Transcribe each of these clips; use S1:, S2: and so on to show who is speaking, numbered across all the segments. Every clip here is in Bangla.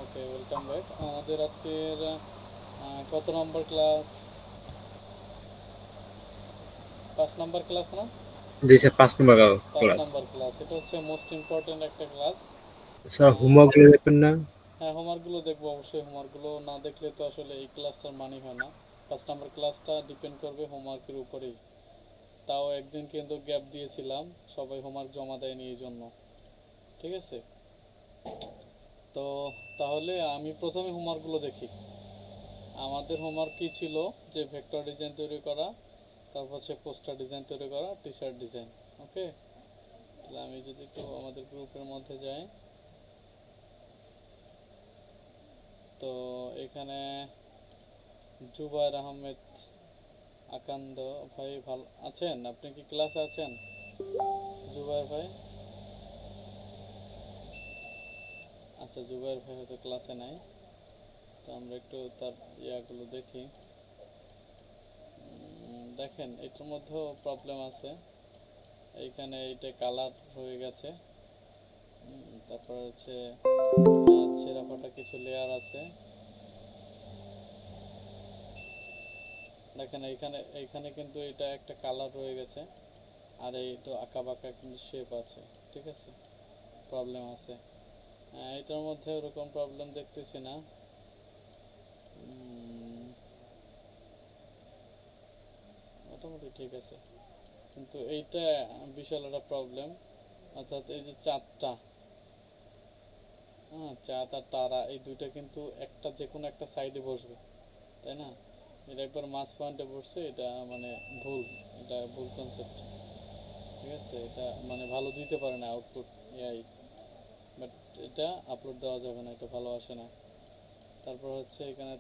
S1: ওকে, ওয়েলকাম ব্যাক। আমাদের আজকের কত নম্বর ক্লাস? 5 নম্বর ক্লাস না?
S2: জি স্যার, 5 নম্বর
S1: পাঁচ
S2: ক্লাস।
S1: নম্বর ক্লাস এটা হচ্ছে মোস্ট ইম্পর্ট্যান্ট একটা ক্লাস।
S2: স্যার হোমওয়ার্ক গুলো দেখবেন না?
S1: হ্যাঁ, হোমওয়ার্কগুলো দেখবো অবশ্যই। হোমওয়ার্কগুলো না দেখলে তো আসলে এই ক্লাসটার মানে হয় না। 5 নম্বর ক্লাসটা ডিপেন্ড করবে হোমওয়ার্কের উপরেই। তাও একদিন কিন্তু গ্যাপ দিয়েছিলাম, সবাই হোমওয়ার্ক জমা দেয়নি এই জন্য। ঠিক আছে, তো তাহলে আমি প্রথমে হোমওয়ার্কগুলো দেখি। আমাদের হোমওয়ার্ক কী ছিল? যে ভেক্টর ডিজাইন তৈরি করা, তারপর হচ্ছে পোস্টার ডিজাইন তৈরি করা, টি শার্ট ডিজাইন। ওকে, তাহলে আমি যদি একটু আমাদের গ্রুপের মধ্যে যাই, তো এখানে জুবায়ের আহমেদ আকান্দ ভাই ভালো আছেন? আপনি কি ক্লাসে আছেন জুবায়ের ভাই? আচ্ছা, জুবায়ের ভাই হয়তো ক্লাসে নাই। তো আমরা একটু তার ইয়াগুলো দেখি। দেখেন, এটার মধ্যেও প্রবলেম আছে। এইখানে এইটা কালার হয়ে গেছে। তারপর হচ্ছে ছেঁড়া ফাটা কিছু লেয়ার আছে। দেখেন এইখানে এইখানে কিন্তু এটা একটা কালার রয়ে গেছে, আর এই তো আঁকা বাঁকা কিন্তু শেপ আছে। ঠিক আছে, প্রবলেম আছে। এটার মধ্যে ওরকম প্রবলেম দেখতেছি না। মোটামুটি ঠিক আছে, কিন্তু এইটা বিশাল একটা প্রবলেম। অর্থাৎ এই যে চাঁদটা, হ্যাঁ, চাঁদ আর তারা এই দুইটা কিন্তু একটা যে কোনো একটা সাইডে বসবে, তাই না? এটা একবার মাস পয়েন্টে বসছে, এটা মানে ভুল, এটা ভুল কনসেপ্ট। ঠিক আছে, এটা মানে ভালো দিতে পারে না আউটপুট এআই, বাট এটা আপলোড দেওয়া যাবে না, এটা ভালো আসে না। তারপর হচ্ছে এখানে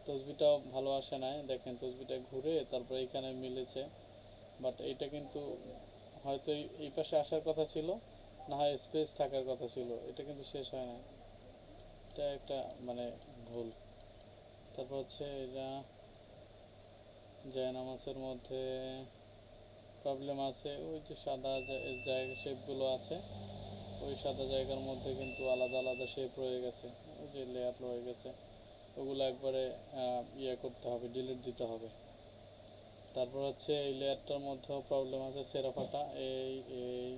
S1: তসবিটাও ভালো আসে না। দেখেন তসবিটা ঘুরে তারপর এখানে মিলেছে, বাট এইটা কিন্তু হয়তো এই পাশে আসার কথা ছিল, না হয় স্পেস থাকার কথা ছিল, এটা কিন্তু শেষ হয় না। এটা একটা মানে ভুল। তারপর হচ্ছে এটা জায়নামাজের মধ্যে প্রবলেম আছে। ওই যে সাদা জায়গা শেপগুলো আছে, ওই সাদা জায়গার মধ্যে কিন্তু আলাদা আলাদা শেপ রয়ে গেছে, ওই যে লেয়ার রয়ে গেছে, ওগুলো একবারে ইয়ে করতে হবে, ডিলিট দিতে হবে। তারপর হচ্ছে এই লেয়ারটার মধ্যেও প্রবলেম আছে, ছেঁড়া ফাটা এই এই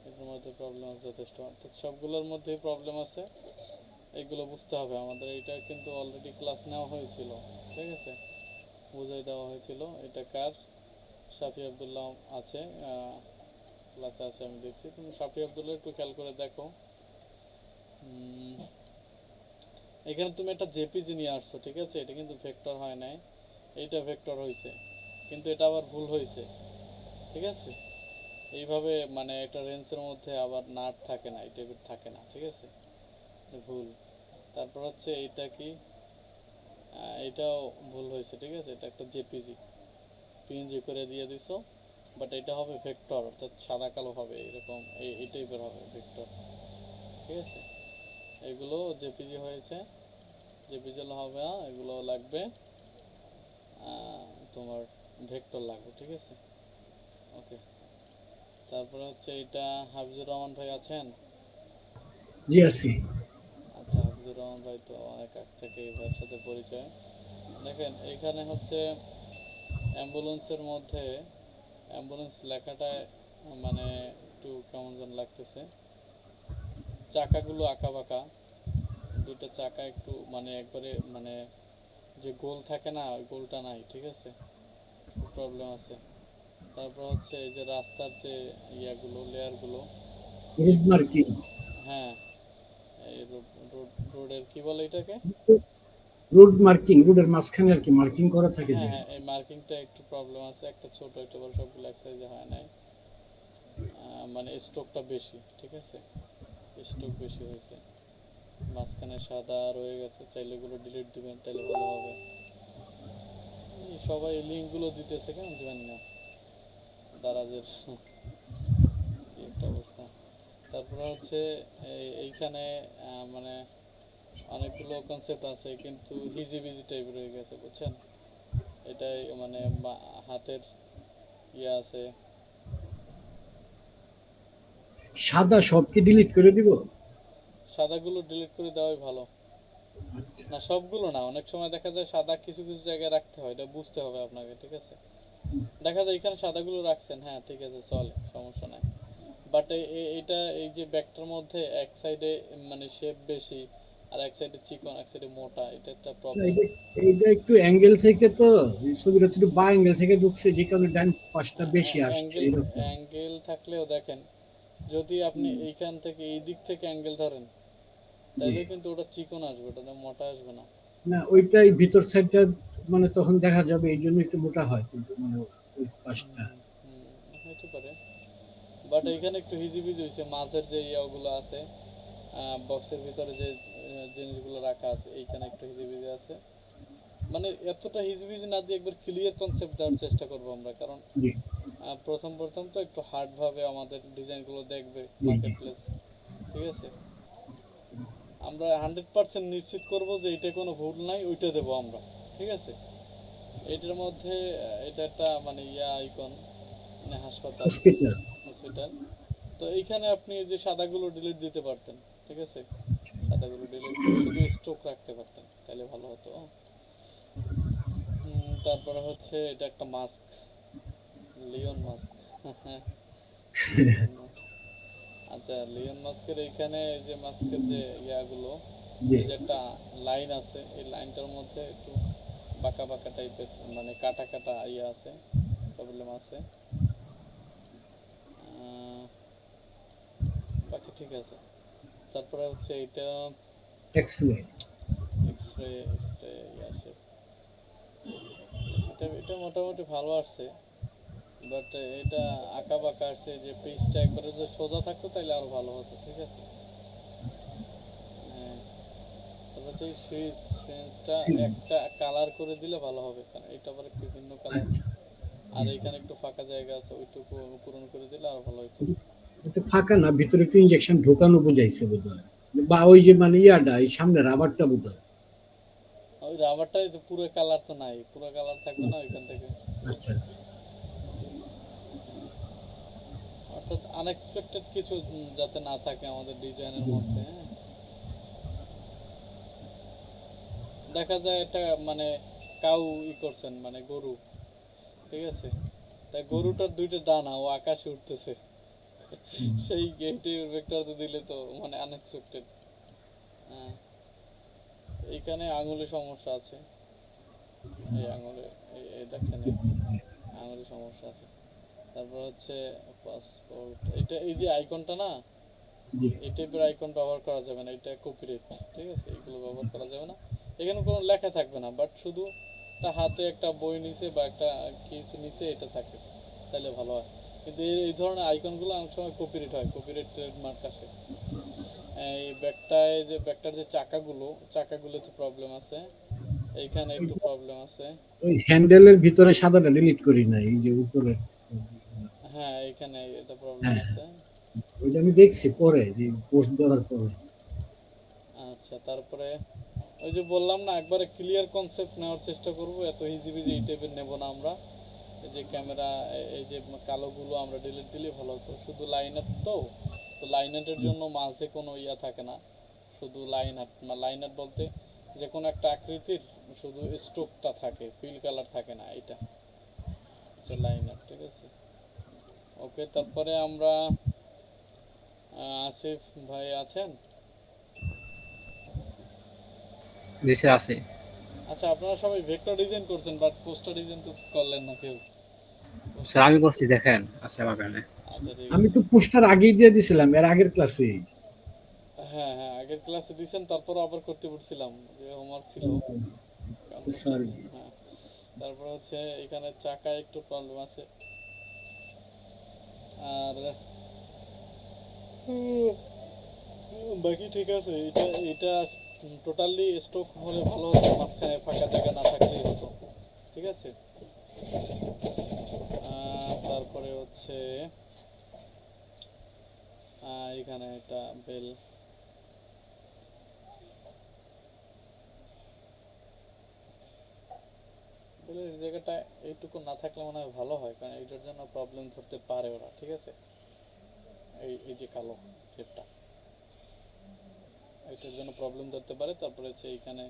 S1: এটার মধ্যে প্রবলেম আছে যথেষ্ট, অর্থাৎ সবগুলোর মধ্যেই প্রবলেম আছে। এগুলো বুঝতে হবে আমাদের। এটা কিন্তু অলরেডি ক্লাস নেওয়া হয়েছিল, ঠিক আছে, বুঝাই দেওয়া হয়েছিল। এটা কার? শাফি আবদুল্লাহ আছে, ক্লাসে আছে, আমি দেখছি। তুমি শাফি আবদুল্লাহ একটু খেয়াল করে দেখো। এখানে তুমি একটা জেপিজি নিয়ে আসছো, ঠিক আছে, এটা কিন্তু ভেক্টর হয় নাই, এইটা ভেক্টর হয়েছে, কিন্তু এটা আবার ভুল হয়েছে। ঠিক আছে, এইভাবে মানে একটা রেঞ্জের মধ্যে আবার নাট থাকে না, এই টাইপের থাকে না। ঠিক আছে, ভুল। তারপর হচ্ছে এইটা কি? এটাও ভুল হয়েছে। ঠিক আছে, এটা একটা জেপিজি পিএনজি করে দিয়ে দিছো, বাট এটা হবে ভেক্টর, অর্থাৎ সাদা কালো হবে, এরকম এই টাইপের হবে ভেক্টর। ঠিক আছে, এগুলো জেপিজি হয়েছে, জেপিজি হবে না, এগুলো লাগবে তোমার ভেক্টর লাগবে। ঠিক আছে, ওকে। তারপরে হচ্ছে এটা হাফিজুর রহমান ভাই আছেন?
S3: জি আছি।
S1: আচ্ছা, হাফিজুর রহমান ভাই তো অনেক আগ থেকে এই ভাইয়ের সাথে পরিচয়। দেখেন এইখানে হচ্ছে অ্যাম্বুলেন্সের মধ্যে অ্যাম্বুলেন্স লেখাটায় মানে একটু কেমন যেন লাগতেছে, চাকাগুলো আঁকা বাঁকা, দুইটা চাকা একটু মানে একবারে মানে যে গোল থাকে না, ওই গোলটা নাই। ঠিক আছে, প্রবলেম আছে। তারপর হচ্ছে এই যে রাস্তার যে ইয়াগুলো লেয়ারগুলো,
S3: রুট
S1: এগুলো,
S3: মার্কিং।
S1: হ্যাঁ, এই রোডের কি বলে এটাকে?
S3: রোড মার্কিং, রোডের মাঝখানে আর কি মার্কিং করা থাকে
S1: হ্যাঁ
S3: যে।
S1: হ্যাঁ, এই মার্কিংটা একটু প্রবলেম আছে, একটা ছোট একটা বড় সবগুলো এক সাইজে হয় নাই। মানে স্ট্রোকটা বেশি। ঠিক আছে, স্ট্রোক বেশি হয়েছে, মাঝখানে সাদা রয়ে গেছে, চাইলে এগুলো ডিলিট দিবেন তাহলে ভালো হবে। এই সবাই লিঙ্কগুলো দিতেছে কেন জানি না, দারাজের কি একটা অবস্থা। তারপরে হচ্ছে এইখানে মানে অনেকগুলো কনসেপ্ট আছে কিন্তু হিজিবিজি টাইপ রয়ে গেছে, বুঝছেন? এটাই মানে হাতের ইয়ে আছে।
S3: সাদা সবকে ডিলিট করে দিব।
S1: সাদাগুলো ডিলিট করে দেওয়াই ভালো।
S3: আচ্ছা
S1: না সবগুলো না, অনেক সময় দেখা যায় সাদা কিছু কিছু জায়গায় রাখতে হয়, এটা বুঝতে হবে আপনাকে, ঠিক আছে? দেখা যায় এখানে সাদাগুলো রাখছেন, হ্যাঁ ঠিক আছে চলে, সমস্যা নাই। বাট এটা এই যে ব্যাগটার মধ্যে এক সাইডে মানে শেপ বেশি, আর এক সাইডে চিকন এক সাইডে মোটা, এটা একটা
S3: না,
S1: প্রবলেম।
S3: এটা একটু অ্যাঙ্গেল থেকে তো এই ছবিটা একটু বা অ্যাঙ্গেল থেকে ঢুকছে, যে কারণে ডান পাশটা বেশি আসছে
S1: অ্যাঙ্গেল
S3: এরকম।
S1: অ্যাঙ্গেল থাকলেও দেখেন, যদি আপনি এইখান থেকে এই দিক থেকে অ্যাঙ্গেল ধরেন,
S3: জি।
S1: তাইলে কিন্তু ওটা চিকন আসবে, ওটা মোটা আসবে না।
S3: না ওইটাই ভিতর সাইডটা মানে তখন দেখা যাবে, এই জন্য একটু মোটা হয় কিন্তু মানে ওই পাশটা।
S1: হুম, হুম, হতে পারে। বাট এইখানে একটু হিজিবিজি হয়েছে, মাঝের যে ইয়াগুলো আছে, বক্সের ভিতরে যে জিনিসগুলো রাখা আছে, এইখানে একটু হিজিবিজি আছে। মানে এতটা হিজিবিজি না দিয়ে একবার ক্লিয়ার কনসেপ্ট দেওয়ার চেষ্টা করবো আমরা, কারণ
S3: জি
S1: প্রথম প্রথম তো একটু হার্ড ভাবে আমাদের ডিজাইনগুলো দেখবে
S3: জি জি
S1: মার্কেট প্লেস, ঠিক আছে? আমরা 100% নিশ্চিত করব যে এটা কোনো ভুল নাই, ওইটা দেবো আমরা, ঠিক আছে? এটার মধ্যে এটা একটা মানে ইয়া আইকন, মানে হাসপাতাল,
S3: হসপিটাল।
S1: হসপিটাল। তো এইখানে আপনি এই যে সাদাগুলো ডিলিট দিতে পারতেন, ঠিক আছে? সাদাগুলো ডিলিট দিয়ে শুধু স্ট্রোক রাখতে পারতেন, তাহলে ভালো হতো। তারপরে হচ্ছে এটা একটা mask, Leon Musk. Leon Musk. আচ্ছা, লিওন মাস্কের এইখানে এই যে মাস্কের যে ইয়াগুলো,
S3: জি
S1: এই যে একটা লাইন আছে, এই লাইনটার মধ্যে একটু বাঁকা বাঁকা টাইপের মানে কাটা কাটা ইয়ে আছে, প্রবলেম আছে। আহ, বাকি ঠিক আছে। তারপরে হচ্ছে এটা
S3: এক্সরে।
S1: এক্সরে, এক্সরে ইয়া শেপ, সেটা এটা মোটামুটি ভালো আসছে। বাট এটা আঁকা বাঁকা আসছে, যে পেজটা একবারে যদি সোজা থাকতো তাহলে আরো ভালো হতো, ঠিক আছে? হ্যাঁ। তারপর হচ্ছে সিরিজটা একটা কালার করে দিলে ভালো হবে, কারণ এটা আবার বিভিন্ন কালার।
S3: আচ্ছা
S1: আর
S3: জি জি।
S1: এইখানে একটু ফাঁকা জায়গা আছে, ওইটুকু পূরণ করে দিলে আরো ভালো হতো।
S3: এটা ফাঁকা না, ভিতরে একটু ইনজেকশন ঢোকানো বোঝাইছে বোধহয়, বা ওই যে মানে ইয়াটা এই সামনে রাবারটা বোধহয়।
S1: ওই রাবারটাই তো পুরো কালার তো নাই, পুরো কালার থাকবে না ওইখান থেকে।
S3: আচ্ছা আচ্ছা।
S1: অর্থাৎ আনএক্সপেক্টেড কিছু যাতে না থাকে আমাদের ডিজাইনের
S3: জি জি
S1: মধ্যে, হ্যাঁ? দেখা যায় এটা মানে কাউ করছেন মানে গরু, ঠিক আছে? তাই
S3: জি।
S1: গরুটার দুইটা ডানা ও আকাশে উঠতেছে,
S3: হুম,
S1: সেই গেটে ভেক্টর দিলে তো মানে আনএক্সপেক্টেড। হ্যাঁ। এইখানে আঙুলে সমস্যা আছে, এই আঙুলে, এই দেখছেন
S3: জি
S1: এই
S3: জি জি
S1: আঙুলে সমস্যা আছে। তারপর হচ্ছে পাসপোর্ট, এটা এই যে আইকনটা না,
S3: জি।
S1: এই টাইপের আইকন ব্যবহার করা যাবে না, এটা কপিরাইট, ঠিক আছে? এগুলো ব্যবহার করা যাবে না। এখানে কোনো লেখা থাকবে না, বাট শুধু একটা হাতে একটা বই নিচে বা একটা কিছু নিচে এটা থাকে, তাহলে ভালো হয়। কিন্তু এই ধরনের আইকনগুলো অনেক সময় কপিরাইট হয়, কপিরাইট ট্রেডমার্ক আসে। এই ব্যাগটায় যে ব্যাগটার যে চাকাগুলোতে প্রবলেম আছে, এইখানে একটু প্রবলেম আছে।
S3: ওই হ্যান্ডেলের ভিতরে সাদাটা ডিলিট করি না, এই যে উপরে।
S1: হ্যাঁ, এইখানে এটা প্রবলেম
S3: হ্যাঁ
S1: আছে।
S3: ওইটা আমি দেখছি পরে, যে পোস্ট দেওয়ার পরে।
S1: আচ্ছা, তারপরে ওই যে বললাম না, একবারে ক্লিয়ার কনসেপ্ট নেওয়ার চেষ্টা করব, এত হিজিবিজি এই টাইপের নেব না আমরা। এই যে ক্যামেরা, এই যে কালোগুলো আমরা ডিলিট দিলে ভালো হতো, শুধু লাইন আপ তো। তো লাইন আর্টের জন্য মাঝে কোনো ইয়া থাকে না, শুধু লাইন আর্ট, লাইন আর্ট বলতে যে কোনো একটা আকৃতির শুধু স্ট্রোকটা থাকে, ফিল কালার থাকে না, এটা হচ্ছে লাইন আর্ট, ঠিক আছে? ওকে, তারপরে আমরা আসিফ ভাই আছেন?
S2: জি স্যার আছে।
S1: আচ্ছা, আপনারা সবাই ভেক্টর ডিজাইন করছেন, বাট পোস্টার ডিজাইন তো করলেন না কেউ,
S2: স্যার
S1: পোস্টার।
S2: আমি করছি, দেখেন আছে আমার কারণে।
S1: আচ্ছা ঠিক
S3: আমি
S1: আছে।
S3: তো পোস্টার আগেই দিয়ে দিছিলাম এর আগের ক্লাসে।
S1: হ্যাঁ হ্যাঁ, আগের ক্লাসে দিয়েছেন, তারপর আবার করতে পড়ছিলাম, যে হোমওয়ার্ক ছিল, কনসেপ্টটা।
S3: সরি।
S1: হ্যাঁ। তারপর হচ্ছে এখানে চাকায় একটু প্রবলেম আছে, আর বাকি ঠিক আছে। এটা এটা টোটালি স্টক হলে ভালো হতো, মাঝখানে ফাঁকা জায়গা না থাকলেই হতো, ঠিক আছে? তারপরে হচ্ছে এখানে একটা বেল, বেলের জায়গাটা এইটুকু না থাকলে মনে হয় ভালো হয়, কারণ এইটার জন্য প্রবলেম ধরতে পারে ওরা, ঠিক আছে? এই এই যে কালো শেপটা, প্রবলেম ধরতে পারে। তারপরে হচ্ছে এইখানে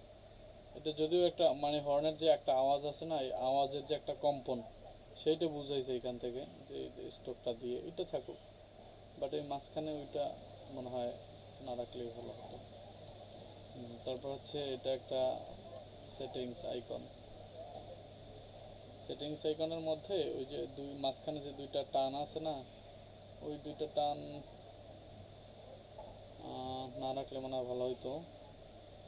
S1: এটা যদিও একটা মানে হর্নের যে একটা আওয়াজ আছে না, এই আওয়াজের যে একটা কম্পন সেইটা বুঝাইছে এখান থেকে যে স্টোকটা দিয়ে এটা থাকুক, বাট এই মাঝখানে ওইটা মনে হয় না রাখলেই ভালো হতো। তারপর হচ্ছে এটা একটা সেটিংস আইকন। সেটিংস আইকনের মধ্যে ওই যে দুই মাঝখানে যে দুইটা টান আছে না, ওই দুইটা টান না রাখলে মনে হয় ভালো হতো।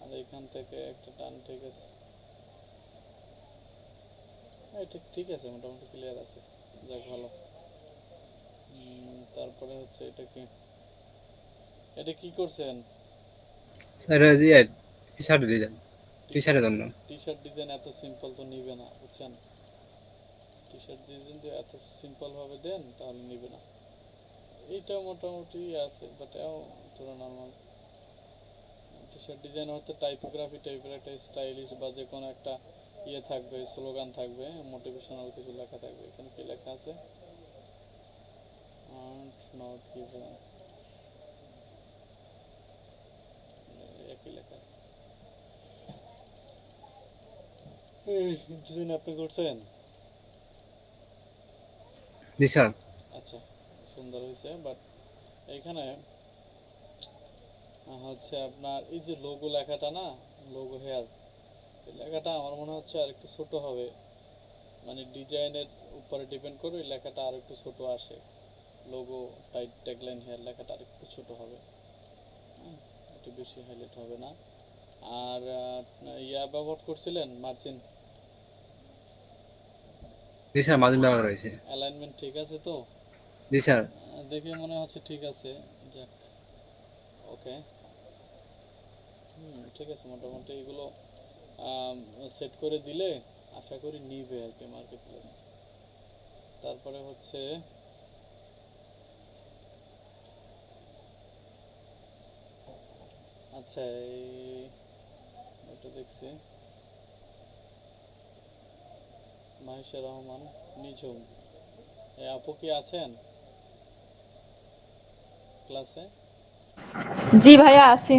S1: আর এখান থেকে একটা টান, ঠিক আছে, এটা ঠিক আছে, মোটামুটি ক্লিয়ার আছে, যাক ভালো। তারপরে হচ্ছে এটা কি করছেন?
S2: স্যার টি শার্ট ডিজাইন, টি শার্টের জন্য।
S1: টি শার্ট ডিজাইন এত সিম্পল তো নিবে না, বুঝছেন? টি শার্ট ডিজাইন যদি এত সিম্পল ভাবে দেন তাহলে নিবে না। এইটা মোটামুটি আছে, বাট এও ধরো নর্মাল। টি শার্ট ডিজাইন হচ্ছে টাইপোগ্রাফি টাইপের একটা স্টাইলিশ বা যে কোনো একটা ইয়ে থাকবে, স্লোগান থাকবে, মোটিভেশনাল কিছু লেখা থাকবে। এখানে কি লেখা আছে? আর্ট নট গিভেন, একই লেখা। এই ডিজাইন আপনি করছেন?
S2: জি স্যার।
S1: আচ্ছা, সুন্দর হয়েছে, বাট এইখানে হচ্ছে আপনার এই যে লোগো লেখাটা না, লোগো হেয়ার, এই লেখাটা আমার মনে হচ্ছে আর একটু ছোট হবে, মানে ডিজাইনের উপরে ডিপেন্ড করে এই লেখাটা আর একটু ছোট আসে। লোগো টাইট ট্যাগলাইন হেয়ার লেখাটা আর একটু ছোট হবে, একটু বেশি হাইলাইট হবে না। আর ইয়া ব্যবহার করছিলেন মার্জিন?
S2: জি স্যার, মার্জিন ব্যবহার হয়েছে।
S1: অ্যালাইনমেন্ট ঠিক আছে তো?
S2: জি স্যার।
S1: দেখে মনে হচ্ছে ঠিক আছে, যাক, ওকে। ঠিক আছে, মোটামুটি এগুলো সেট করে দিলে আশা করি নিবে আর কি মার্কেট প্লেস। তারপরে হচ্ছে আচ্ছা, এটা দেখছি মাহিশা রহমান নিঝুম, এই আপু কি আছেন ক্লাসে?
S4: জি ভাইয়া আছি।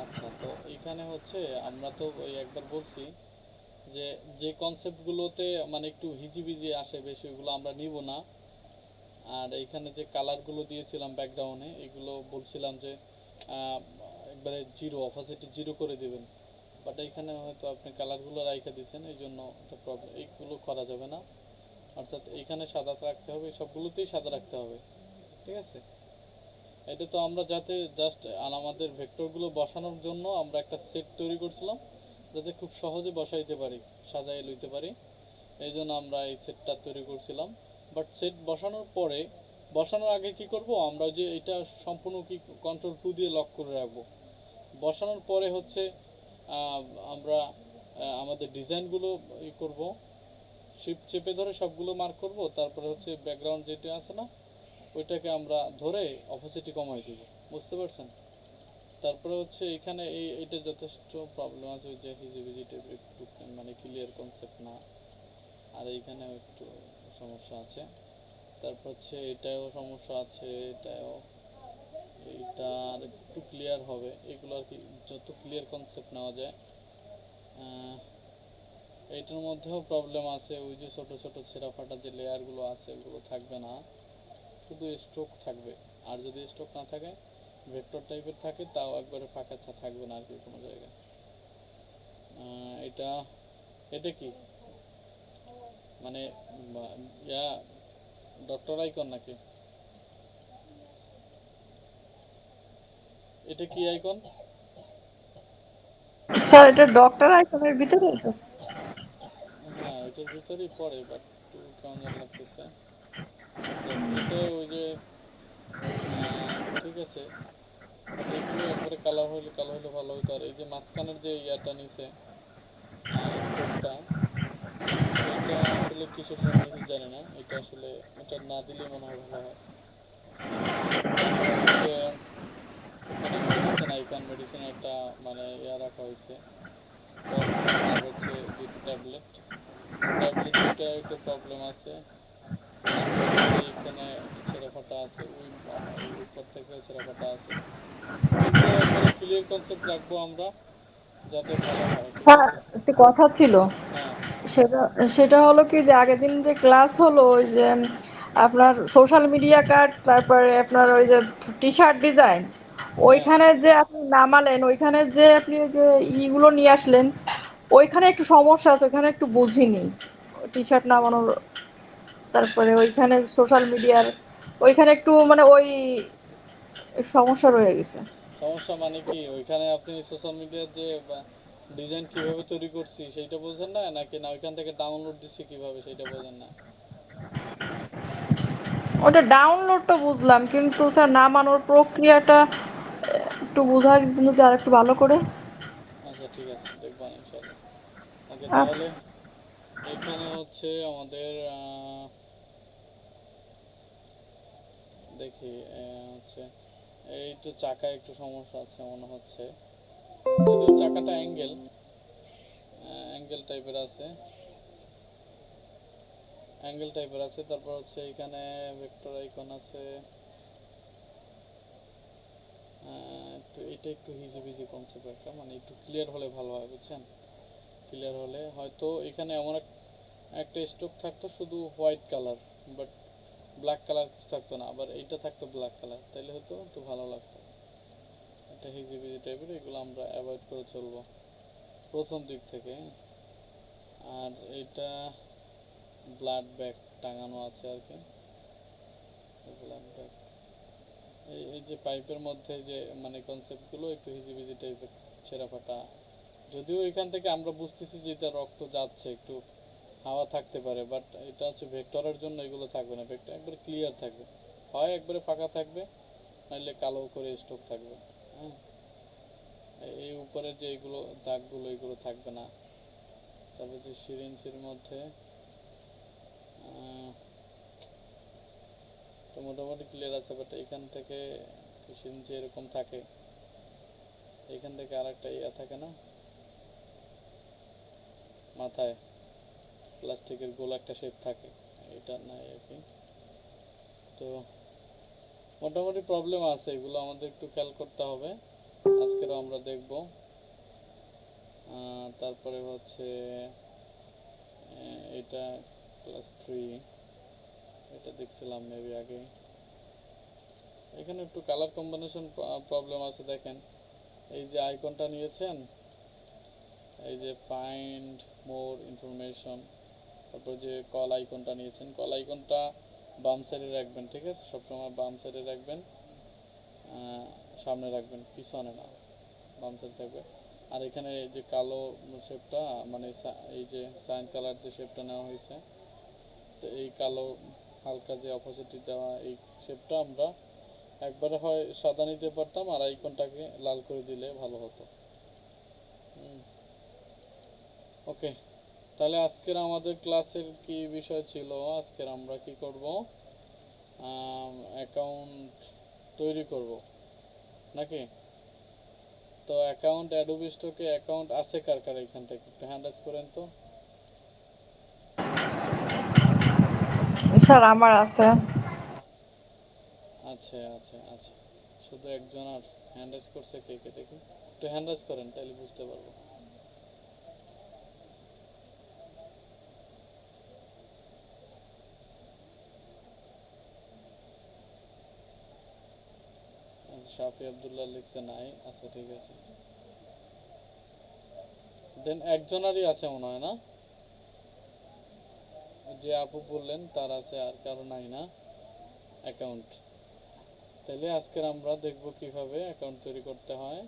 S1: আচ্ছা, তো এখানে হচ্ছে আমরা তো ওই একবার বলছি যে যে কনসেপ্টগুলোতে মানে একটু হিজিবিজি আসে বেশি ওইগুলো আমরা নিব না। আর এইখানে যে কালারগুলো দিয়েছিলাম ব্যাকগ্রাউন্ডে, এগুলো বলছিলাম যে আহ, একবারে জিরো, অপাসিটি জিরো করে দিবেন, বাট এইখানে হয়তো আপনি কালারগুলো রাইখা দিয়েছেন, এই জন্য একটা প্রবলেম। এইগুলো করা যাবে না, অর্থাৎ এইখানে সাদা রাখতে হবে, সবগুলোতেই সাদা রাখতে হবে, ঠিক আছে? এটা তো আমরা যাতে জাস্ট আমাদের ভেক্টরগুলো বসানোর জন্য আমরা একটা সেট তৈরি করছিলাম, যাতে খুব সহজে বসাইতে পারি, সাজাই লইতে পারি, এই জন্য আমরা এই সেটটা তৈরি করছিলাম। বাট সেট বসানোর আগে কি করব আমরা, যে এটা সম্পূর্ণ কি কন্ট্রোল 2 দিয়ে লক করে রাখবো। বসানোর পরে হচ্ছে আমরা আমাদের ডিজাইনগুলো ই করব, শিফট চেপে ধরে সবগুলো মার্ক করব, তারপরে হচ্ছে ব্যাকগ্রাউন্ড যেটা আছে না ওইটাকে আমরা ধরে অপোসিটি কমাই দিব, বুঝতে পারছেন? তারপরে হচ্ছে এখানে এইটা যথেষ্ট প্রবলেম আছে, ওই যে হিজিবিজি টাইপের একটু মানে ক্লিয়ার কনসেপ্ট না, আর এইখানেও একটু সমস্যা আছে। তারপর হচ্ছে এটাও সমস্যা আছে, এইটা আর একটু ক্লিয়ার হবে, এগুলো আর কি যত ক্লিয়ার কনসেপ্ট নেওয়া যায়। এইটার মধ্যেও প্রবলেম আছে, ওই যে ছোট ছোট ছেঁড়া ফাটা যে লেয়ারগুলো আছে ওগুলো থাকবে না, শুধু স্ট্রোক থাকবে। আর যদি স্ট্রোক না থাকে, ভেক্টর টাইপের থাকে, তাও একবারে ফাঁকা থাকবে না আর কি কোনো জায়গায়। এটা এটা কি মানে ইয়া ডক্টর আইকন নাকি? এটা কি আইকন?
S4: স্যার এটা ডক্টর আইকনের ভিতরে তো।
S1: হ্যাঁ, এটার ভিতরেই পড়ে, বাট একটু কেমন যেন লাগতেছে। এটা ওই যে ঠিক আছে, বাট এগুলো একবারে কালার হলে ভালো হতো। আর এই যে মাঝখানের যে ইয়াটা নিচে স্টোকটা, এটা আসলে কিসের জন্য নিচে জানি না, এটা আসলে এটা না দিলে মনে হয় ভালো হয়। তারপরে হচ্ছে এখানে মেডিসিন আইকন, মেডিসিন একটা মানে ইয়া রাখা হয়েছে পট, আর হচ্ছে দুটো ট্যাবলেট, দুইটা একটু প্রবলেম আছে। তারপরে হচ্ছে এখানে ছেঁড়া ফাটা আছে, ওই উপর থেকে ছেঁড়া ফাটা আছে, এগুলো একবারে ক্লিয়ার ক্লিয়ার কনসেপ্ট রাখবো আমরা, যাতে ভালো হয়, ঠিক
S4: স্যার
S1: আছে?
S4: একটা কথা ছিল,
S1: হ্যাঁ
S4: সেটা সেটা হলো কি যে আগের দিন যে ক্লাস হলো ওই যে আপনার সোশ্যাল মিডিয়া কার্ড, তারপরে আপনার ওই যে টি শার্ট ডিজাইন,
S1: হ্যাঁ,
S4: ওইখানে যে আপনি নামালেন, ওইখানে যে আপনি ওই যে ইগুলো নিয়ে আসলেন, ওইখানে একটু সমস্যা আছে, ওইখানে একটু বুঝিনি টি শার্ট নামানোর, তারপরে ওইখানে সোশ্যাল মিডিয়ার ওইখানে একটু মানে ওই একটু সমস্যা রয়ে গেছে।
S1: সমস্যা মানে কি? ওইখানে আপনি সোশ্যাল মিডিয়ার যে ডিজাইন কিভাবে তৈরি করছি সেইটা বোঝেন না, নাকি না ওইখান থেকে ডাউনলোড দিচ্ছি কিভাবে সেইটা বোঝেন না?
S4: ওটা ডাউনলোডটা বুঝলাম, কিন্তু স্যার নামানোর প্রক্রিয়াটা একটু বোঝাই দিতেন যদি আর একটু ভালো করে।
S1: আচ্ছা ঠিক আছে, দেখবেন ইনশাল্লাহ। ওকে,
S4: আচ্ছা
S1: তাহলে এখানে হচ্ছে আমাদের দেখি হচ্ছে এই তো চাকায় একটু সমস্যা আছে মনে হচ্ছে, যদিও চাকাটা অ্যাঙ্গেল অ্যাঙ্গেল টাইপের আছে, অ্যাঙ্গেল টাইপের আছে। তারপর হচ্ছে এখানে ভেক্টর আইকন আছে। একটু এটা একটু হিজিবিজি কনসেপ্ট একটা, মানে একটু ক্লিয়ার হলে ভালো হয়, বুঝছেন? ক্লিয়ার হলে হয়তো এখানে এমন একটা স্ট্রোক থাকতো শুধু white colour, but black colour কিছু থাকতো না, আবার এইটা থাকতো ব্ল্যাক কালার, তাইলে হয়তো একটু ভালো লাগতো। এটা হিজিবিজি টাইপের, এগুলো আমরা অ্যাভয়েড করে চলবো প্রথম দিক থেকে। আর এটা ব্লাড ব্যাগ টাঙানো আছে আর কি, ব্লাড ব্যাগ। এই যে পাইপের মধ্যে যে মানে কনসেপ্টগুলো একটু হিজিবিজি টাইপের, ছেঁড়া ফাটা, যদিও এখান থেকে আমরা বুঝতেছি যে এটা রক্ত যাচ্ছে, একটু হাওয়া থাকতে পারে, বাট এটা হচ্ছে ভেক্টরের জন্য এগুলো থাকবে না, ভেক্টর একবারে ক্লিয়ার থাকবে, হয় একবারে ফাঁকা থাকবে, নাহলে কালো করে স্ট্রোক থাকবে। হ্যাঁ, এই উপরে যে এগুলো দাগগুলো এগুলো থাকবে না। তারপর যে সিরিঞ্জের মধ্যে তো মোটামুটি ক্লিয়ার আছে, বাট এখান থেকে সিরিঞ্জে এরকম থাকে, এখান থেকে আর একটা ইয়া থাকে না মাথায়, প্লাস্টিকের গোল একটা শেপ থাকে, এটা নাই আর কি। তো মোটামুটি প্রবলেম আছে, এগুলো আমাদের একটু খেয়াল করতে হবে, আজকেরও আমরা দেখব। তারপরে হচ্ছে এটা ক্লাস 3, এটা দেখছিলাম মেবি আগে। এখানে একটু কালার কম্বিনেশন প্রবলেম আছে, দেখেন এই যে আইকনটা নিয়েছেন, এই যে ফাইন্ড মোর ইনফরমেশন, তারপর যে কল আইকনটা নিয়েছেন, কল আইকনটা বাম সাইডে রাখবেন, ঠিক আছে? সবসময় বাম সাইডে রাখবেন, সামনে রাখবেন, পিছনে না, বাম সাইডে থাকবে। আর এখানে এই যে কালো শেপটা, মানে এই যে সাইন কালার যে শেপটা নেওয়া হয়েছে, তো এই কালো হালকা যে অপোজিটে দেওয়া এই শেপটা আমরা একবারে হয় সাদা নিতে পারতাম, আর আইকনটাকে লাল করে দিলে ভালো হতো। ওকে, তাহলে আজকের আমাদের ক্লাসের কি বিষয় ছিল? আজকের আমরা কি করব? অ্যাকাউন্ট তৈরি করব নাকি? তো অ্যাকাউন্ট অ্যাডোবি স্টকে অ্যাকাউন্ট আছে কার কার এখান থেকে একটু হ্যান্ড রাইজ করেন তো।
S4: স্যার আমার আছে।
S1: আচ্ছা আচ্ছা আচ্ছা, শুধু একজন আর হ্যান্ড রাইজ করছে, কে কে দেখি একটু হ্যান্ড রাইজ করেন, তাহলে বুঝতে পারবো। আচ্ছা, শাফি আব্দুল্লাহ লিখছে নাই, আচ্ছা ঠিক আছে। দেন একজনারই আছে মনে হয় না, যে আপু বললেন তার আছে, আর কারো নাই না অ্যাকাউন্ট। তাহলে আজকের আমরা দেখব কিভাবে অ্যাকাউন্ট তৈরি করতে হয়।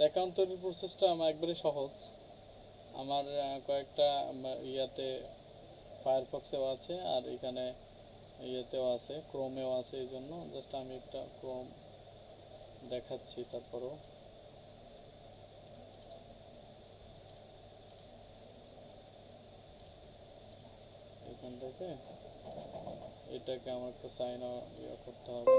S1: অ্যাকাউন্ট তৈরির প্রসেসটা আমার একবারে সহজ, আমার কয়েকটা ইয়াতে ফায়ারফক্সেও আছে, আর এখানে ইয়েতেও আছে, ক্রোমেও আছে, এই জন্য জাস্ট আমি একটা ক্রোম দেখাচ্ছি। তারপরও এখান থেকে এটাকে আমার একটা সাইন ইয়ে করতে হবে।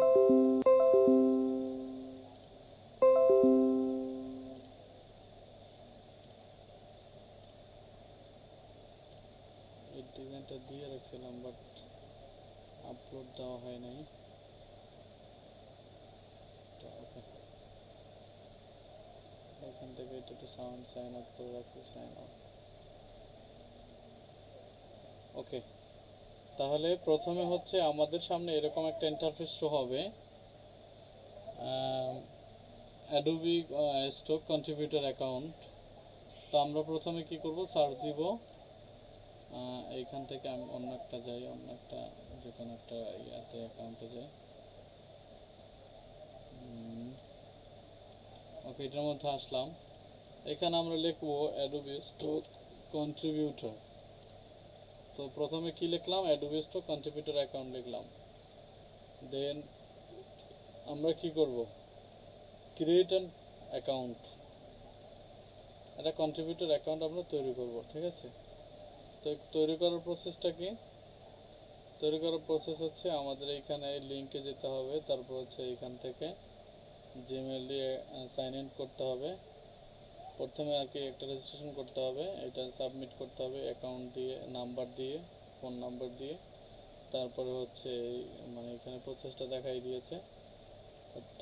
S1: এই ডিজাইনটা দিয়ে রাখছিলাম, বাট আপলোড দেওয়া হয় নাই। থেকে এটা একটু সাইন আউট করে রাখি, সাইন আউট। ওকে, তাহলে প্রথমে হচ্ছে আমাদের সামনে এরকম একটা ইন্টারফেস শো হবে, অ্যাডোবি স্টক কন্ট্রিবিউটর অ্যাকাউন্ট। তো আমরা প্রথমে কি করব, সার্চ দিব, এইখান থেকে আমি অন্য একটা যাই, অন্য একটা যে কোনো একটা ইয়াতে অ্যাকাউন্টে যাই। ওকে, এটার মধ্যে আসলাম, এখানে আমরা লিখবো অ্যাডোবি স্টক কন্ট্রিবিউটর। তো প্রথমে কি লিখলাম, অ্যাডোবি স্টক কন্ট্রিবিউটর অ্যাকাউন্ট লিখলাম। দেন আমরা কি করব, ক্রিয়েট অ্যান অ্যাকাউন্ট, একটা কন্ট্রিবিউটর অ্যাকাউন্ট আমরা তৈরি করব, ঠিক আছে। তো তৈরি করার প্রসেসটা কি, তৈরি করার প্রসেস হচ্ছে আমাদের এইখানে লিঙ্কে যেতে হবে, তারপর হচ্ছে এইখান থেকে জিমেল দিয়ে সাইন ইন করতে হবে। প্রথমে আর কি একটা রেজিস্ট্রেশন করতে হবে, এটা সাবমিট করতে হবে অ্যাকাউন্ট দিয়ে, নাম্বার দিয়ে, ফোন নাম্বার দিয়ে। তারপরে হচ্ছে মানে এখানে প্রসেসটা দেখাই দিয়েছে,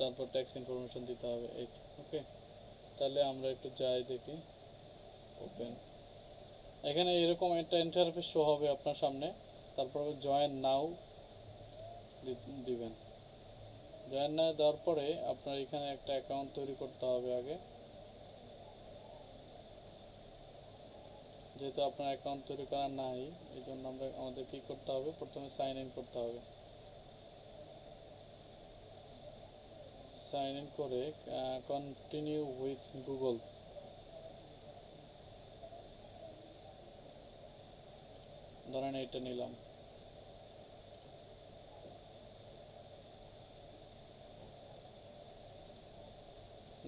S1: তারপর ট্যাক্স ইনফরমেশন দিতে হবে, এই। ওকে, তাহলে আমরা একটু যাই দেখি, ওপেন। এখানে এরকম একটা ইন্টারফেস শো হবে আপনার সামনে, তারপর জয়েন নাও দিবেন। জয়েন নাও দেওয়ার পরে আপনার এখানে একটা অ্যাকাউন্ট তৈরি করতে হবে আগে, যেহেতু আপনার অ্যাকাউন্ট তৈরি করা নাই, এই জন্য আমাদের কি করতে হবে, প্রথমে সাইন ইন করতে হবে। সাইন ইন করে কন্টিনিউ উইথ গুগল, ধরেন এটা নিলাম।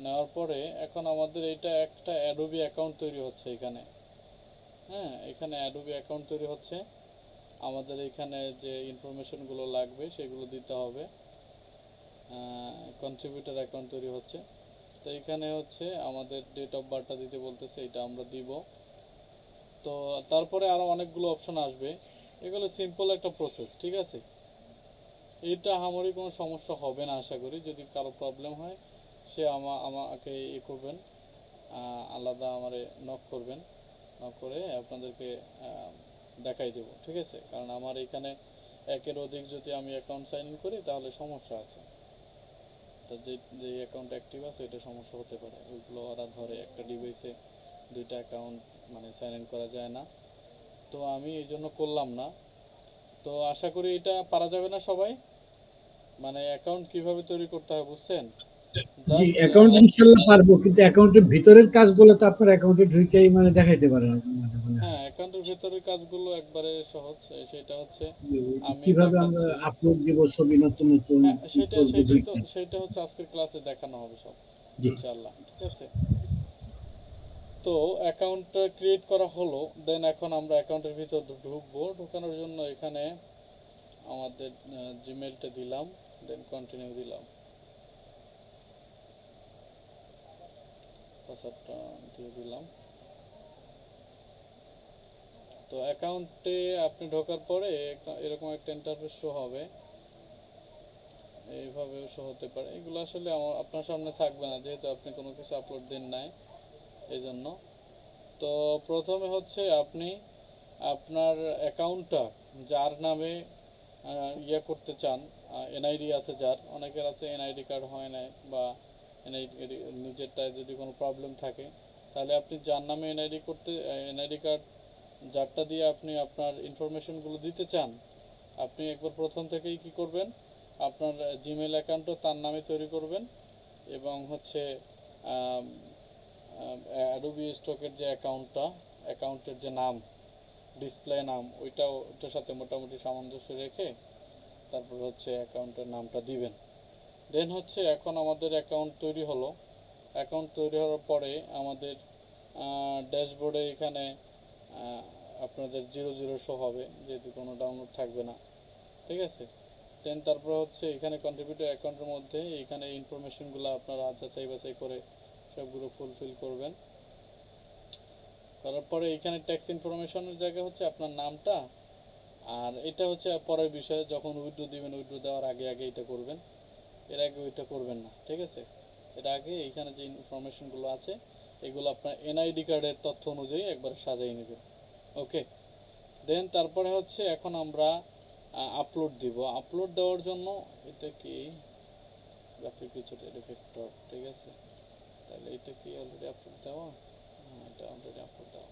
S1: নেওয়ার পরে এখন আমাদের এটা একটা অ্যাডোবি অ্যাকাউন্ট তৈরি হচ্ছে এখানে, হ্যাঁ, এখানে অ্যাডোবি অ্যাকাউন্ট তৈরি হচ্ছে। আমাদের এখানে যে ইনফরমেশনগুলো লাগবে সেগুলো দিতে হবে, কন্ট্রিবিউটর অ্যাকাউন্ট তৈরি হচ্ছে। তো এখানে হচ্ছে আমাদের ডেট অফ বার্থটা দিতে বলতেছে, এটা আমরা দিব। তো তারপরে আরও অনেকগুলো অপশন আসবে, এগুলো সিম্পল একটা প্রসেস, ঠিক আছে। এটা আমারই কোনো সমস্যা হবে না আশা করি। যদি কারো প্রবলেম হয় সে আমাকে করবেন, আলাদা আমারে নক করবেন, নক করে আপনাদেরকে দেখাই দেব, ঠিক আছে। কারণ আমার এখানে একের অধিক যদি আমি অ্যাকাউন্ট সাইন ইন করি তাহলে সমস্যা আছে। তো যে অ্যাকাউন্ট অ্যাক্টিভ আছে এটা সমস্যা হতে পারে, ওইগুলো ওরা ধরে, একটা ডিভাইসে দুইটা অ্যাকাউন্ট মানে সাইন ইন করা যায় না। তো আমি এই জন্য করলাম না। তো আশা করি এটা পারা যাবে না সবাই, মানে অ্যাকাউন্ট কিভাবে তৈরি করতে হয় বুঝছেন।
S3: জি,
S1: জাস্ট
S3: অ্যাকাউন্ট ইনশাআল্লাহ পারবো, কিন্তু অ্যাকাউন্টের ভিতরের কাজগুলো তো আপনার অ্যাকাউন্টে ঢুকেই মানে দেখাইতে পারেন মনে হয়।
S1: হ্যাঁ, অ্যাকাউন্টের ভেতরের কাজগুলো একবারে সহজ। সেটা হচ্ছে আমি
S3: কিভাবে আমরা
S1: দেখাচ্ছি।
S3: আপলোড দিব ছবি, নতুন নতুন
S1: হ্যাঁ,
S3: কি করবো ঢুকে।
S1: সেটা হচ্ছে আজকের ক্লাসে দেখানো হবে সব,
S3: জি,
S1: ইনশাআল্লাহ, ঠিক আছে। তো অ্যাকাউন্টটা ক্রিয়েট করা হলো, দেন এখন আমরা অ্যাকাউন্টের ভিতর ঢুকবো। ঢোকানোর জন্য এখানে আমাদের জিমেলটা দিলাম, দেন কন্টিনিউ দিলাম, পাসওয়ার্ডটা দিয়ে দিলাম। তো অ্যাকাউন্টে আপনি ঢোকার পরে এরকম একটা ইন্টারফেস শো হবে, এইভাবেও শো হতে পারে। এগুলো আসলে আপনার সামনে থাকবে না, যেহেতু আপনি কোনো কিছু আপলোড দেন নাই, এই জন্য। তো প্রথমে হচ্ছে আপনি আপনার অ্যাকাউন্টটা যার নামে ইয়ে করতে চান, এনআইডি আছে যার, অনেকের আছে এনআইডি কার্ড হয় নাই, বা এনআইডি নিজেরটায় যদি কোনো প্রবলেম থাকে, তাহলে আপনি যার নামে এনআইডি কার্ড যারটা দিয়ে আপনি আপনার ইনফরমেশনগুলো দিতে চান, আপনি একবার প্রথম থেকেই কি করবেন, আপনার জিমেল অ্যাকাউন্টও তার নামে তৈরি করবেন, এবং হচ্ছে অ্যাডোবি স্টকের যে অ্যাকাউন্টের যে নাম, ডিসপ্লে নাম, ওইটার সাথে মোটামুটি সামঞ্জস্য রেখে তারপর হচ্ছে অ্যাকাউন্টের নামটা দিবেন। দেন হচ্ছে এখন আমাদের অ্যাকাউন্ট তৈরি হলো। অ্যাকাউন্ট তৈরি হওয়ার পরে আমাদের ড্যাশবোর্ডে এখানে আপনাদের 00 শো হবে, যেহেতু কোনো ডাউনলোড থাকবে না, ঠিক আছে। দেন তারপর হচ্ছে এখানে কন্ট্রিবিউটর অ্যাকাউন্টের মধ্যে এখানে ইনফরমেশনগুলো আপনারা যাচাই বাছাই করে সবগুলো ফুলফিল করবেন। করার পরে এখানে ট্যাক্স ইনফরমেশনের জায়গা হচ্ছে আপনার নামটা, আর এটা হচ্ছে পরের বিষয়, যখন উইথড্র দিবেন, উইথড্র দেওয়ার আগে আগে এটা করবেন, এর আগে ওইটা করবেন না, ঠিক আছে। এর আগে এইখানে যে ইনফরমেশনগুলো আছে এগুলো আপনার এনআইডি কার্ডের তথ্য অনুযায়ী একবার সাজিয়ে নেবেন। ওকে, দেন তারপরে হচ্ছে এখন আমরা আপলোড দিব। আপলোড দেওয়ার জন্য এটা কি গ্রাফিক ফিচার ভেক্টর, ঠিক আছে, তাহলে এটা কি অলরেডি আপলোড দেওয়া? হ্যাঁ, এটা অলরেডি আপলোড দেওয়া,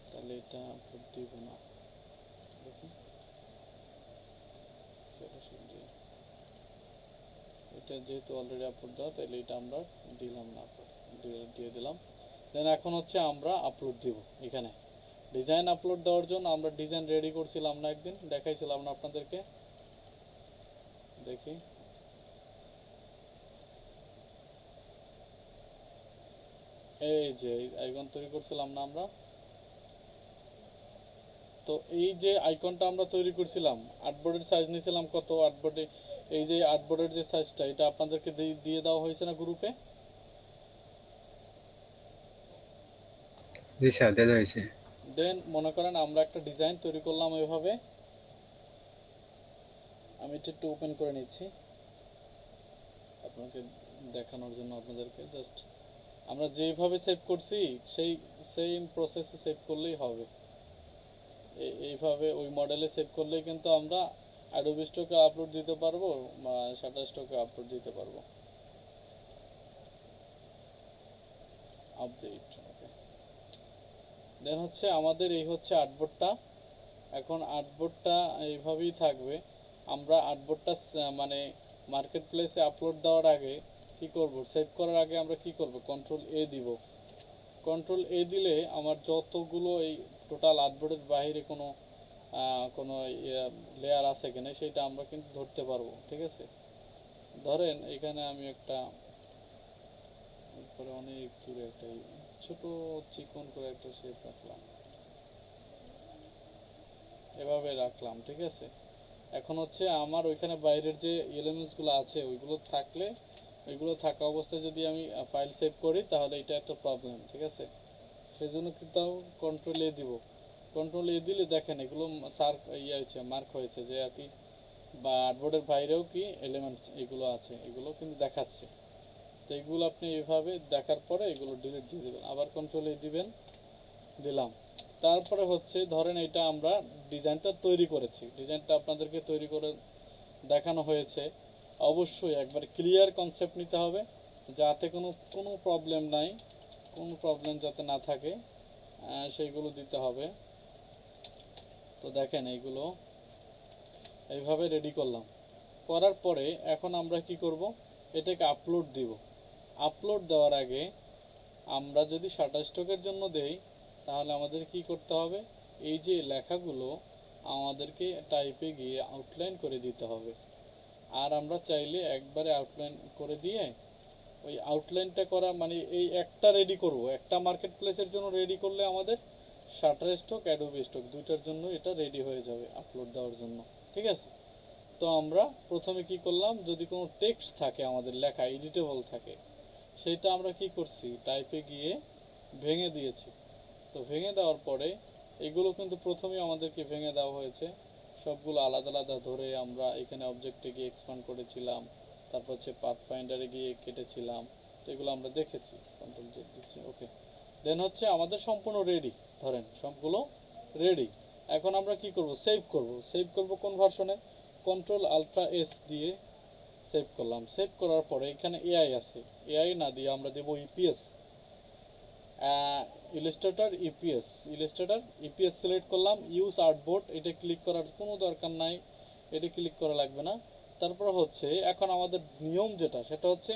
S1: তাহলে এটা আপলোড দিব না। দেখুন এটা যেহেতু অলরেডি আপলোড দেওয়া, তাহলে এটা আমরা দিলাম না, দিয়ে দিলাম। দেন এখন হচ্ছে আমরা আপলোড দিব। এখানে ডিজাইন আপলোড দেওয়ার জন্য আমরা ডিজাইন রেডি করছিলাম না, একদিন দেখাইছিলাম না আপনাদেরকে, দেখি এই যে আইকন তৈরি করছিলাম না আমরা। তো এই যে আইকনটা আমরা তৈরি করছিলাম, আর্টবোর্ডের সাইজ নিয়েছিলাম কত, আর্টবোর্ডে এই যে আর্টবোর্ডের যে সাইজটা, এটা আপনাদেরকে দিয়ে দেওয়া হয়েছে না গ্রুপে?
S2: জি স্যার, দেওয়া হয়েছে।
S1: দেন মনে করেন আমরা একটা ডিজাইন তৈরি করলাম এভাবে, আমি এটা একটু ওপেন করে নিচ্ছি আপনাকে দেখানোর জন্য, আপনাদেরকে জাস্ট আমরা যেভাবে সেভ করছি সেই সেম প্রসেসে সেভ করলেই হবে। এইভাবে ওই মডেলে সেভ করলেই কিন্তু আমরা অ্যাডোবি স্টকে আপলোড দিতে পারবো বা শাটার স্টকে আপলোড দিতে পারবো। আপডেট, ওকে। দেন হচ্ছে আমাদের এই হচ্ছে আর্টবোর্ডটা। এখন আর্টবোর্ডটা এইভাবেই থাকবে। আমরা আর্টবোর্ডটা মানে মার্কেট প্লেসে আপলোড দেওয়ার আগে কি করব, সেভ করার আগে আমরা কি করব, কন্ট্রোল এ দিব। কন্ট্রোল এ দিলে আমার যতগুলো এই টোটাল আর্টবোর্ডের বাইরে কোনো কোনো লেয়ার আছে কিনা সেটা আমরা কিন্তু ধরতে পারবো, ঠিক আছে। ধরেন এখানে আমি একটা উপরে অনেক দূরে একটা ছোট চিকন করে একটা শেপ রাখলাম, এভাবে রাখলাম, ঠিক আছে। এখন হচ্ছে আমার ওইখানে বাইরের যে এলিমেন্টসগুলো আছে ওইগুলো থাকলে, ওইগুলো থাকা অবস্থায় যদি আমি ফাইল সেভ করি তাহলে এটা একটা প্রবলেম, ঠিক আছে। সেই জন্য কিন্তু কন্ট্রোল এ দিব। কন্ট্রোল এ দিলে দেখেন এগুলো হয়েছে, মার্ক হয়েছে যে আর কি, বা আর্টবোর্ডের বাইরেও কি এলিমেন্টস এগুলো আছে, এগুলো কিন্তু দেখাচ্ছে। তো এগুলো আপনি এভাবে দেখার পরে এগুলো ডিলিট দিয়ে দেবেন, আবার কন্ট্রোল এ দিবেন, দিলাম। তারপরে হচ্ছে ধরেন এটা আমরা ডিজাইনটা তৈরি করেছি, ডিজাইনটা আপনাদেরকে তৈরি করে দেখানো হয়েছে। অবশ্যই একবার ক্লিয়ার কনসেপ্ট নিতে হবে, যাতে কোনো প্রবলেম নাই, কোনো প্রবলেম যাতে না থাকে সেইগুলো দিতে হবে। তো দেখেন এইগুলো এইভাবে রেডি করলাম, করার পরে এখন আমরা কি করব, এটাকে আপলোড দিব। আপলোড দেওয়ার আগে আমরা যদি শাটার স্টকের জন্য দেই তাহলে আমাদের কি করতে হবে, এই যে লেখাগুলো আমাদেরকে টাইপে গিয়ে আউটলাইন করে দিতে হবে। আর আমরা চাইলে একবারে আউটলাইন করে দিয়ে ওই আউটলাইনটা করা মানে এই একটা রেডি করব, একটা মার্কেট প্লেসের জন্য রেডি করলে আমাদের শাটার স্টক অ্যাডোবি স্টক দুইটার জন্য এটা রেডি হয়ে যাবে আপলোড দেওয়ার জন্য, ঠিক আছে। তো আমরা প্রথমে কি করলাম, যদি কোনো টেক্সট থাকে আমাদের লেখা এডিটেবল থাকে, সেটা আমরা কি করছি, টাইপে গিয়ে ভেঙে দিয়েছি। তো ভেঙে দেওয়ার পরে এগুলো কিন্তু প্রথমেই আমাদেরকে ভেঙে দেওয়া হয়েছে, সবগুলো আলাদা আলাদা ধরে আমরা এখানে অবজেক্টে গিয়ে এক্সপ্যান্ড করেছিলাম, তারপর হচ্ছে পাথফাইন্ডারে গিয়ে কেটেছিলাম। তো এগুলো আমরা দেখেছি, কন্ট্রোল জেড দিচ্ছি, ওকে। দেন হচ্ছে আমাদের সম্পূর্ণ রেডি, ধরেন সবগুলো রেডি। এখন আমরা কি করব, সেভ করব। সেভ করব কোন ভার্সনে, কন্ট্রোল আলট্রা এস দিয়ে সেভ করলাম। সেভ করার পরে এখানে এআই আছে, এআই না দিয়ে আমরা দেব EPS, Illustrator EPS, Illustrator EPS select করলাম। ইউজ আর্টবোর্ড এটা ক্লিক করার কোনো দরকার নাই, এটা ক্লিক করা লাগবে না। তারপর হচ্ছে এখন আমাদের নিয়ম যেটা, সেটা হচ্ছে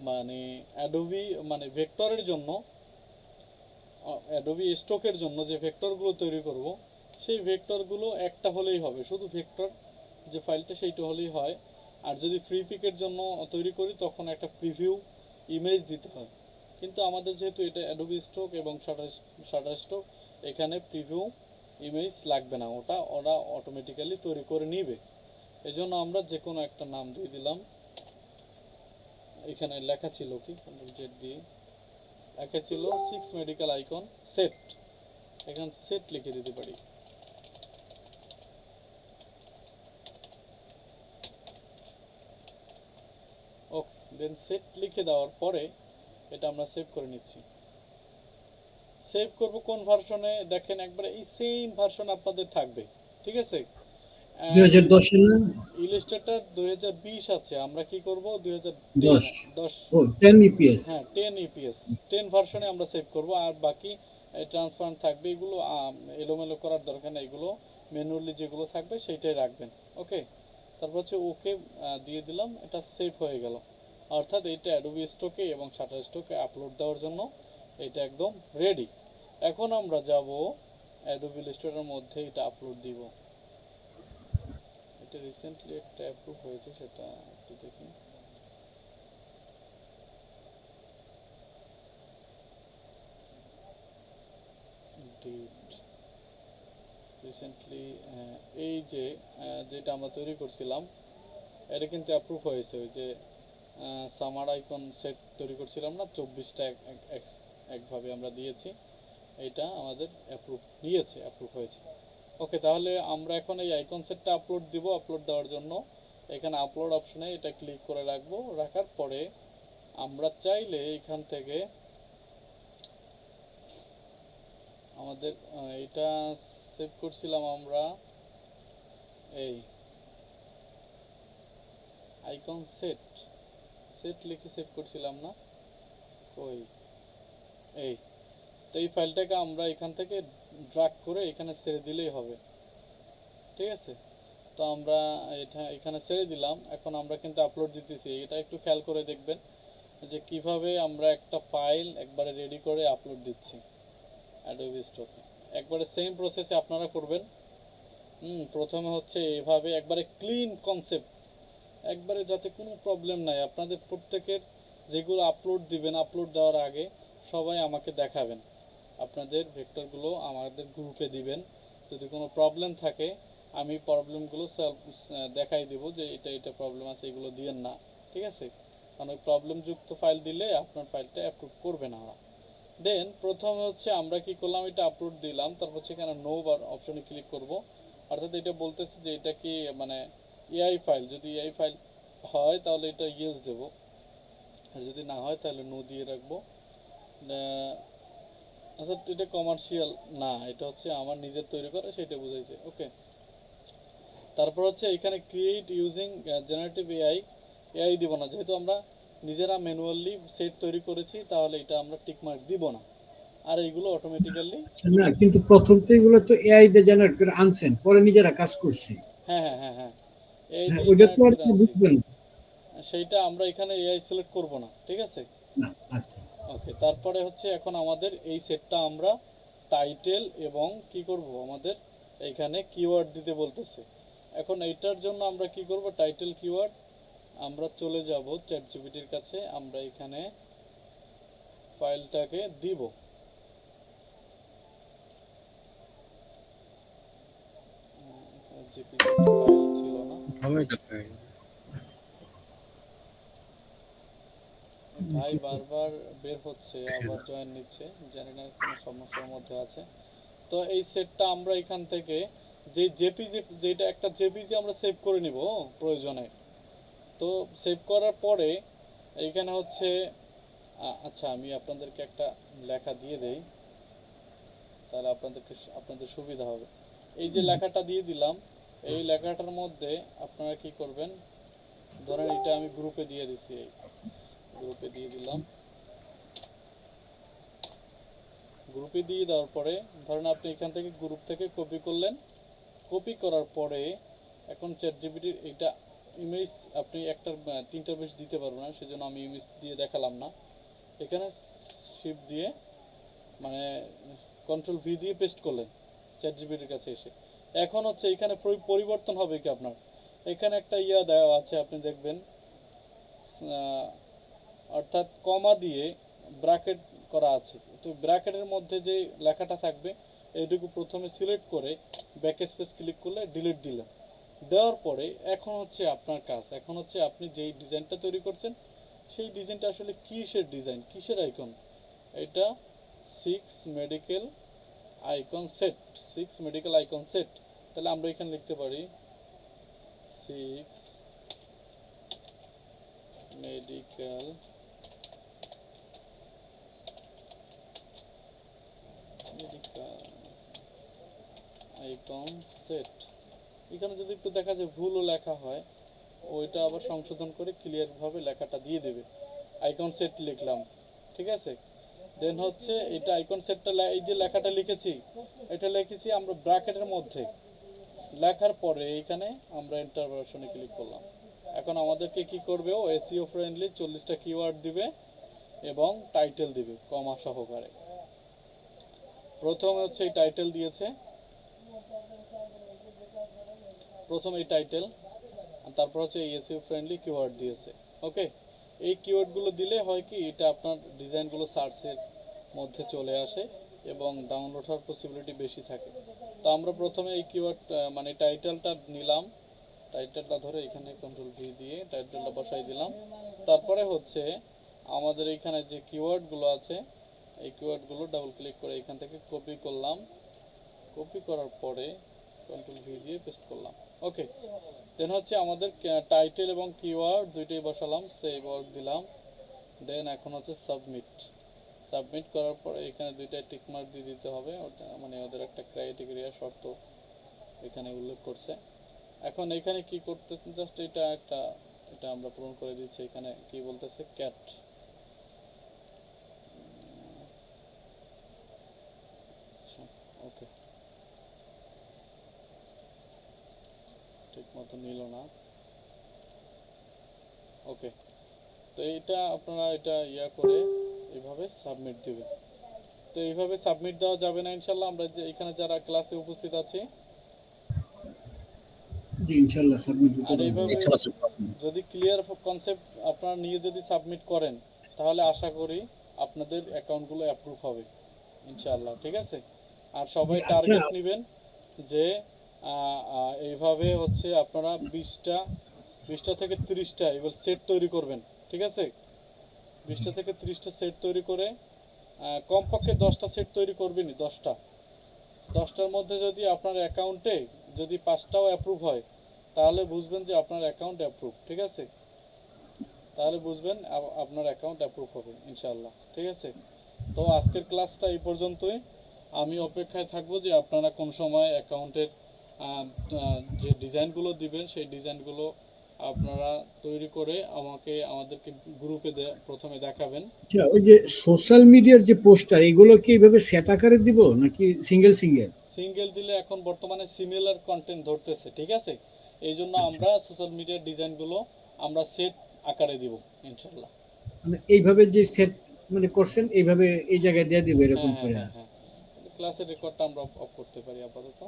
S1: মানে অ্যাডোবি মানে ভেক্টরের জন্য, অ্যাডোবি স্টকের জন্য যে ভেক্টরগুলো তৈরি করব, সেই ভেক্টরগুলো একটা হলেই হবে, শুধু ভেক্টর যে ফাইলটা সেইটা হলেই হয়। আর যদি ফ্রি পিকের জন্য তৈরি করি তখন একটা প্রিভিউ ইমেজ দিতে হয়। কিন্তু আমাদের যেহেতু এটা অ্যাডোবি স্টক এবং শাটার স্টক, এখানে প্রিভিউ ইমেজ লাগবে না, ওরা অটোমেটিক্যালি তৈরি করে নিবে। এই জন্য আমরা যে কোনো একটা নাম দিয়ে দিলাম। এখানে লেখা ছিল কি, কন্ট্রোল জেড দিয়ে লেখা ছিল 6 মেডিকেল আইকন সেট, এখানে সেট লিখে দিতে পারি। ওকে, দেন সেট লিখে দেওয়ার পরে এটা আমরা সেভ করে নিচ্ছি। সেভ করব কোন ভার্সনে দেখেন, একবারে এই সেম ভার্সন আপনাদের থাকবে, ঠিক আছে।
S3: 2010 না
S1: ইলাস্ট্রেটর 2020 আছে, আমরা কি করব
S3: 10
S1: 10
S3: ও 10 ইপিএস।
S1: হ্যাঁ 10 ইপিএস 10 ভার্সনে আমরা সেভ করব। আর বাকি ট্রান্সপারেন্ট থাকবে, এগুলো এলোমেলো করার দরকার নেই, এগুলো ম্যানুয়ালি যেগুলো থাকবে সেইটাই রাখবেন। ওকে, তারপর হচ্ছে ওকে দিয়ে দিলাম, এটা সেভ হয়ে গেল। অর্থাৎ এটা অ্যাডোবি স্টকে এবং শাটার স্টকে আপলোড দেওয়ার জন্য এটা একদম রেডি। এখন আমরা যাব অ্যাডোবি ইলাস্ট্রেটরের মধ্যে এটা আপলোড দিব। এটা রিসেন্টলি একটা অ্যাপ্রুভ হয়েছে, সেটা একটু দেখি। ডেট রিসেন্টলি, এই যে যেটা আমরা তৈরি করছিলাম এটা কিন্তু অ্যাপ্রুভ হয়েছে। ওই যে সামার আইকন সেট তৈরি করছিলাম না, 24টা একভাবে আমরা দিয়েছি, এটা আমাদের অ্যাপ্রুভ হয়েছে। ওকে, তাহলে আমরা এখন এই আইকন সেটটা আপলোড দিব। আপলোড দেওয়ার জন্য এখানে আপলোড অপশনে এটা ক্লিক করে রাখবো। রাখার পরে আমরা চাইলে এখান থেকে আমাদের এটা সেভ করছিলাম আমরা এই আইকন সেট লিখে সেভ করছিলাম না, কই এই। তো এই ফাইলটাকে আমরা এখান থেকে ড্র্যাগ করে এখানে ছেড়ে দিলেই হবে, ঠিক আছে। তো আমরা এটা এখানে ছেড়ে দিলাম। এখন আমরা কিন্তু আপলোড দিতেছি, এটা একটু খেয়াল করে দেখবেন যে কিভাবে আমরা একটা ফাইল একবারে রেডি করে আপলোড দিচ্ছি অ্যাডোবি স্টকে। একবারে সেম প্রসেসে আপনারা করবেন। প্রথমে হচ্ছে এভাবে একবারে ক্লিন কনসেপ্ট, একবারে যাতে কোনো প্রবলেম নাই। আপনাদের প্রত্যেকের যেগুলো আপলোড দিবেন, আপলোড দেওয়ার আগে সবাই আমাকে দেখাবেন, আপনাদের ভেক্টরগুলো আমাদের গ্রুপে দিবেন। যদি কোনো প্রবলেম থাকে আমি প্রবলেমগুলো দেখাই দেবো যে এটা প্রবলেম আছে, এগুলো দিয়েন না, ঠিক আছে। কারণ ওই প্রবলেমযুক্ত ফাইল দিলে আপনার ফাইলটা অ্যাপ্রুভ করবে না ওরা। দেন প্রথমে হচ্ছে আমরা কি করলাম, এটা আপলোড দিলাম, তারপর হচ্ছে এখানে নো বার অপশনে ক্লিক করব। অর্থাৎ এটা বলতেছে যে এটা কি মানে এআই ফাইল, যদি এআই ফাইল হয় তাহলে এটা ইয়েস দেব, আর যদি না হয় তাহলে নো দিয়ে রাখবো। অর্থাৎ এটা কমার্শিয়াল না, এটা হচ্ছে আমার নিজের তৈরি করা, সেটা বুঝাইছে। ওকে, তারপর হচ্ছে এখানে ক্রিয়েট ইউজিং জেনারেটিভ এআই দিব না, যেহেতু আমরা নিজেরা ম্যানুয়ালি সেট তৈরি করেছি, তাহলে এটা আমরা টিকমার্ক দিব না। আর এইগুলো অটোমেটিক্যালি
S3: না, কিন্তু প্রথম তো এগুলো তো এআই দিয়ে জেনারেট করে আনছেন, পরে নিজেরা কাজ করছি।
S1: হ্যাঁ হ্যাঁ হ্যাঁ হ্যাঁ এই
S3: হ্যাঁ,
S1: দিয়ে
S3: ওইটা তো
S1: জেনারেট
S3: আর
S1: করে
S3: কেউ
S1: আনছি,
S3: বুঝবেন
S1: সেইটা আমরা এখানে এআই সিলেক্ট করব না, ঠিক আছে।
S3: না। আচ্ছা,
S1: ওকে, তারপরে হচ্ছে এখন আমাদের এই সেটটা আমরা টাইটেল এবং কি করব, আমাদের এইখানে কিওয়ার্ড দিতে বলতেছে। এখন এইটার জন্য আমরা কি করব, টাইটেল কিওয়ার্ড আমরা চলে যাব চ্যাটজিপিটির কাছে, আমরা এখানে ফাইলটাকে দিব। জিপিটি ফাইল ছিল না,
S2: হবে তো ভাই।
S1: ভাই বারবার বের হচ্ছে আবার জয়েন নিচ্ছে, জানি না কোনো সমস্যার মধ্যে আছে। তো এই সেটটা আমরা এখান থেকে যে জেপিজি, যেটা একটা জেপিজি আমরা সেভ করে নিব প্রয়োজনে। তো সেভ করার পরে এইখানে হচ্ছে আচ্ছা আমি আপনাদেরকে একটা লেখা দিয়ে দেই, তাহলে আপনাদের সুবিধা হবে। এই যে লেখাটা দিয়ে দিলাম, এই লেখাটার মধ্যে আপনারা কি করবেন, ধরেন এটা আমি গ্রুপে দিয়ে দিছি, এই গ্রুপে দিয়ে দিলাম। গ্রুপে দিয়ে দেওয়ার পরে ধরেন আপনি এখান থেকে গ্রুপ থেকে কপি করলেন, কপি করার পরে এখন চ্যাটজিপিটির এটা ইমেজ আপনি একটা 3টার বেশি দিতে পারবেন না, সেজন্য আমি ইমেজ দিয়ে দেখালাম না। এখানে শিফট দিয়ে মানে কন্ট্রোল ভি দিয়ে পেস্ট করলেন চ্যাটজিপিটির কাছে এসে। এখন হচ্ছে এখানে পরিবর্তন হবে কি, আপনার এখানে একটা ইয়া দেওয়া আছে, আপনি দেখবেন অর্থাৎ কমা দিয়ে ব্র্যাকেট করা আছে। তো ব্র্যাকেটের মধ্যে যে লেখাটা থাকবে এইটুকু প্রথমে সিলেক্ট করে ব্যাক স্পেস ক্লিক করলে ডিলিট দিলেন। দেওয়ার পরে এখন হচ্ছে আপনার কাজ, এখন হচ্ছে আপনি যেই ডিজাইনটা তৈরি করছেন সেই ডিজাইনটা আসলে কিসের ডিজাইন, কিসের আইকন, এটা 6 মেডিকেল আইকন সেট। তাহলে আমরা এখানে লিখতে পারি 6 মেডিকেল আইকন সেট। এখানে যদি একটু দেখা যায় ভুলও লেখা হয়, ওইটা আবার সংশোধন করে ক্লিয়ার ভাবে লেখাটা দিয়ে দেবে। আইকন সেট লিখলাম, ঠিক আছে। দেন হচ্ছে এটা আইকন সেটটা, এই যে লেখাটা লিখেছি, এটা লিখেছি আমরা ব্র্যাকেটের মধ্যে। লেখার পরে এইখানে আমরা এন্টার বাটনে ক্লিক করলাম। এখন আমাদেরকে কি করবে, ও এসইও ফ্রেন্ডলি 40টা কিওয়ার্ড দিবে এবং টাইটেল দিবে কমা সহকারে। প্রথমে হচ্ছে এই টাইটেল দিয়েছে, প্রথম এই টাইটেল, আর তারপর হচ্ছে এই এসইও ফ্রেন্ডলি কিওয়ার্ড দিয়েছে। ওকে, এই কিওয়ার্ডগুলো দিলে হয় কি, এটা আপনার ডিজাইনগুলো সার্চের মধ্যে চলে আসে এবং ডাউনলোড হওয়ার পসিবিলিটি বেশি থাকে। তো আমরা প্রথমে এই কিওয়ার্ড মানে টাইটেলটা নিলাম, টাইটেলটা ধরে এখানে কন্ট্রোল ভি দিয়ে টাইটেলটা বসাই দিলাম। তারপরে হচ্ছে আমাদের এইখানে যে কিওয়ার্ডগুলো আছে, এই কিওয়ার্ডগুলো ডাবল ক্লিক করে এখান থেকে কপি করলাম। কপি করার পরে কন্ট্রোল ভি দিয়ে পেস্ট করলাম। ওকে, দেন হচ্ছে আমাদের টাইটেল এবং কিওয়ার্ড দুইটাই বসালাম, সেভ ওয়ার্ক দিলাম। দেন এখন হচ্ছে সাবমিট। সাবমিট করার পরে এখানে দুইটা টিক মার্ক দিয়ে দিতে হবে, মানে ওদের একটা ক্রাইটেরিয়া শর্ত এখানে উল্লেখ করছে। এখন এখানে কি করতেছে, জাস্ট এটা আমরা পূরণ করে দিচ্ছি। এখানে কি বলতেছে, ক্যাট। ওকে, ঠিক মতো নিল না। ওকে, তো এইটা আপনারা এটা করে এইভাবে সাবমিট দিবেন। তো এইভাবে সাবমিট দেওয়া যাবে না ইনশাল্লাহ। আমরা যে এখানে যারা ক্লাসে উপস্থিত আছি,
S3: জি ইনশাআল্লাহ সাবমিট
S1: আর
S3: করব।
S1: এইভাবে
S2: ইনশাআল্লাহ স্যার।
S1: যদি ক্লিয়ার কনসেপ্ট আপনারা নিয়ে যদি সাবমিট করেন, তাহলে আশা করি আপনাদের অ্যাকাউন্টগুলো অ্যাপ্রুভ হবে ইনশাআল্লাহ, ঠিক আছে। আর সবাই
S3: জি, আচ্ছা।
S1: টার্গেট নেবেন যে এইভাবে হচ্ছে আপনারা 20টা থেকে 30টা এবার সেট তৈরি করবেন, ঠিক আছে। 20টা থেকে 30টা সেট তৈরি করে কমপক্ষে 10টা সেট তৈরি করবেনই। 10টার মধ্যে যদি আপনার অ্যাকাউন্টে যদি 5টাও অ্যাপ্রুভ হয়, তাহলে বুঝবেন যে আপনার অ্যাকাউন্ট অ্যাপ্রুভ, ঠিক আছে। তাহলে বুঝবেন আপনার অ্যাকাউন্ট অ্যাপ্রুভ হবে ইনশাআল্লাহ, ঠিক আছে। তো আজকের ক্লাসটা এই পর্যন্তই। আমি অপেক্ষায় থাকবো যে আপনারা কোন সময় অ্যাকাউন্টের যে ডিজাইনগুলো দিবেন, সেই ডিজাইনগুলো আপনারা তৈরি করে আমাদেরকে গ্রুপে প্রথমে দেখাবেন।
S3: আচ্ছা, ওই যে সোশ্যাল মিডিয়ার যে পোস্টার, এগুলো কি এইভাবে সেট আকারে দিব নাকি সিঙ্গেল সিঙ্গেল?
S1: সিঙ্গেল দিলে এখন বর্তমানে সিমিলার কন্টেন্ট ধরতেছে, ঠিক আছে। এই জন্য
S3: আচ্ছা।
S1: আমরা সোশ্যাল মিডিয়ার ডিজাইনগুলো আমরা সেট আকারে দিব ইনশাল্লাহ।
S3: মানে এইভাবে যে সেট মানে করছেন, এইভাবে এই জায়গায় দিয়ে দিব এরকম
S1: হ্যাঁ
S3: করে।
S1: হ্যাঁ হ্যাঁ হ্যাঁ, ক্লাসের রেকর্ডটা আমরা অফ করতে পারি আপাতত।